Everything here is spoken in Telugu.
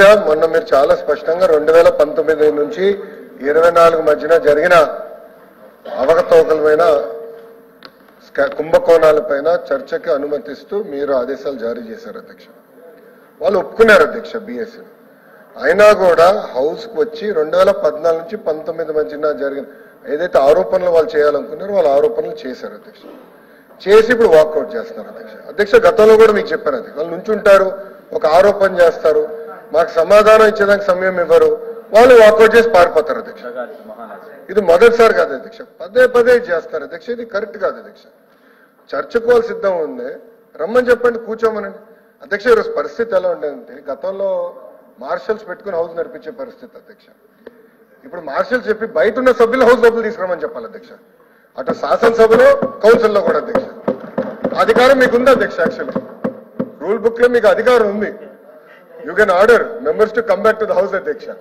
మొన్న మీరు చాలా స్పష్టంగా 2019 నుంచి 24 మధ్యన జరిగిన అవకతవకలమైన కుంభకోణాలపైన చర్చకి అనుమతిస్తూ మీరు ఆదేశాలు జారీ చేశారు అధ్యక్ష. వాళ్ళు ఒప్పుకున్నారు అధ్యక్ష బీఎస్సీ. అయినా కూడా హౌస్ కు వచ్చి 2014 నుంచి 19 మధ్యన జరిగిన ఏదైతే ఆరోపణలు వాళ్ళు చేయాలనుకున్నారో వాళ్ళ ఆరోపణలు చేశారు అధ్యక్ష. చేసి ఇప్పుడు వాకౌట్ చేస్తున్నారు అధ్యక్ష. అధ్యక్ష గతంలో కూడా మీకు చెప్పాను అధ్యక్ష, వాళ్ళు నుంచుంటారు, ఒక ఆరోపణ చేస్తారు, మాకు సమాధానం ఇచ్చేదానికి సమయం ఇవ్వరు, వాళ్ళు వాకౌట్ చేసి పారిపోతారు అధ్యక్ష. ఇది మొదటిసారి కాదు అధ్యక్ష, పదే పదే చేస్తారు అధ్యక్ష. ఇది కరెక్ట్ కాదు అధ్యక్ష. చర్చకు వాళ్ళు సిద్ధం ఉంది, రమ్మని చెప్పండి, కూర్చోమనండి అధ్యక్ష. ఈరోజు పరిస్థితి ఎలా ఉండేదంటే గతంలో మార్షల్స్ పెట్టుకుని హౌస్ నడిపించే పరిస్థితి అధ్యక్ష. ఇప్పుడు మార్షల్స్ చెప్పి బయట ఉన్న సభ్యులు హౌస్ లోపల తీసుకురామని చెప్పాలి అధ్యక్ష. అటు శాసనసభలో కౌన్సిల్లో కూడా అధ్యక్ష అధికారం మీకు ఉంది అధ్యక్ష. యాక్చువల్లీ రూల్ బుక్ లో మీకు అధికారం ఉంది. You can order members to come back to the house, Adhyaksha.